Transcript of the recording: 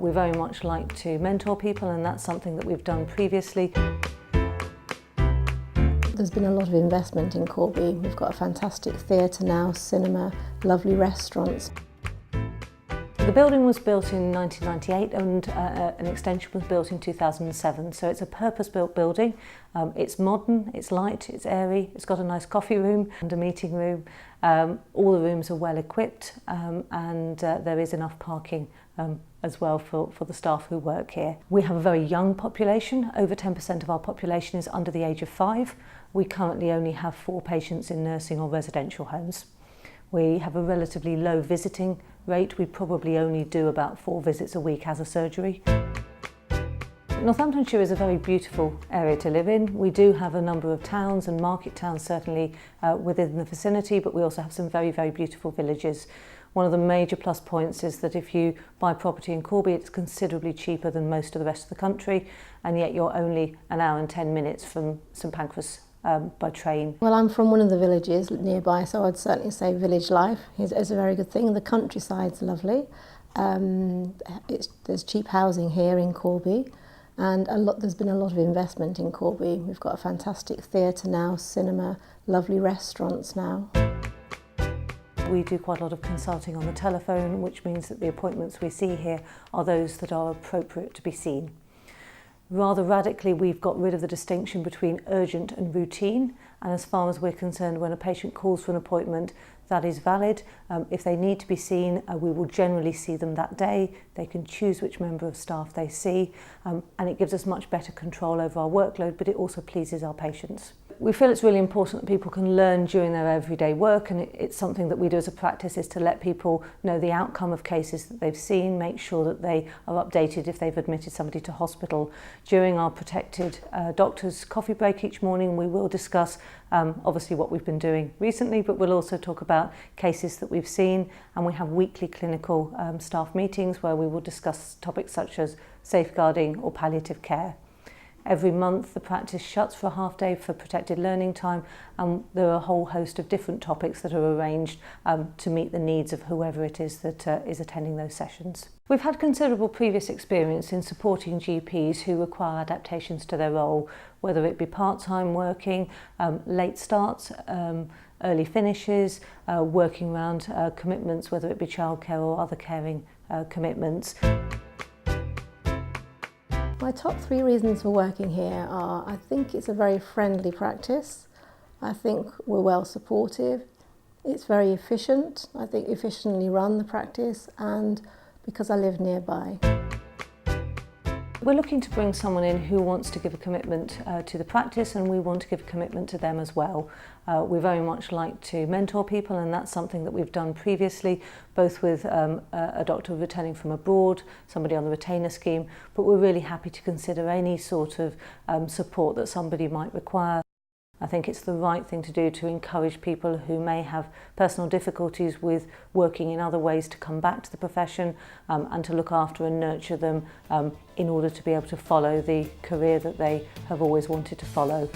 We very much like to mentor people, and that's something that we've done previously. There's been a lot of investment in Corby. We've got a fantastic theatre now, cinema, lovely restaurants. The building was built in 1998 and an extension was built in 2007, so it's a purpose-built building. It's modern, it's light, it's airy, it's got a nice coffee room and a meeting room. All the rooms are well equipped and there is enough parking as well for the staff who work here. We have a very young population. Over 10% of our population is under the age of 5. We currently only have 4 patients in nursing or residential homes. We have a relatively low visiting rate. We probably only do about 4 visits a week as a surgery. Northamptonshire is a very beautiful area to live in. We do have a number of towns and market towns certainly within the vicinity, but we also have some very, very beautiful villages. One of the major plus points is that if you buy property in Corby, it's considerably cheaper than most of the rest of the country, and yet you're only an hour and 10 minutes from St Pancras by train. Well, I'm from one of the villages nearby, so I'd certainly say village life is a very good thing. The countryside's lovely. There's cheap housing here in Corby, and there's been a lot of investment in Corby. We've got a fantastic theatre now, cinema, lovely restaurants now. We do quite a lot of consulting on the telephone, which means that the appointments we see here are those that are appropriate to be seen. Rather radically, we've got rid of the distinction between urgent and routine, and as far as we're concerned, when a patient calls for an appointment, that is valid. If they need to be seen, we will generally see them that day. They can choose which member of staff they see, and it gives us much better control over our workload, but it also pleases our patients. We feel it's really important that people can learn during their everyday work, and it's something that we do as a practice, is to let people know the outcome of cases that they've seen, make sure that they are updated if they've admitted somebody to hospital. During our protected doctor's coffee break each morning, we will discuss obviously what we've been doing recently, but we'll also talk about cases that we've seen, and we have weekly clinical staff meetings where we will discuss topics such as safeguarding or palliative care. Every month the practice shuts for a half day for protected learning time, and there are a whole host of different topics that are arranged to meet the needs of whoever it is that is attending those sessions. We've had considerable previous experience in supporting GPs who require adaptations to their role, whether it be part-time working, late starts, early finishes, working around commitments, whether it be childcare or other caring commitments. My top 3 reasons for working here are, I think it's a very friendly practice. I think we're well supportive. It's very efficient. I think efficiently run the practice, and because I live nearby. We're looking to bring someone in who wants to give a commitment to the practice, and we want to give a commitment to them as well. We very much like to mentor people, and that's something that we've done previously, both with a doctor returning from abroad, somebody on the retainer scheme, but we're really happy to consider any sort of support that somebody might require. I think it's the right thing to do to encourage people who may have personal difficulties with working in other ways to come back to the profession and to look after and nurture them in order to be able to follow the career that they have always wanted to follow.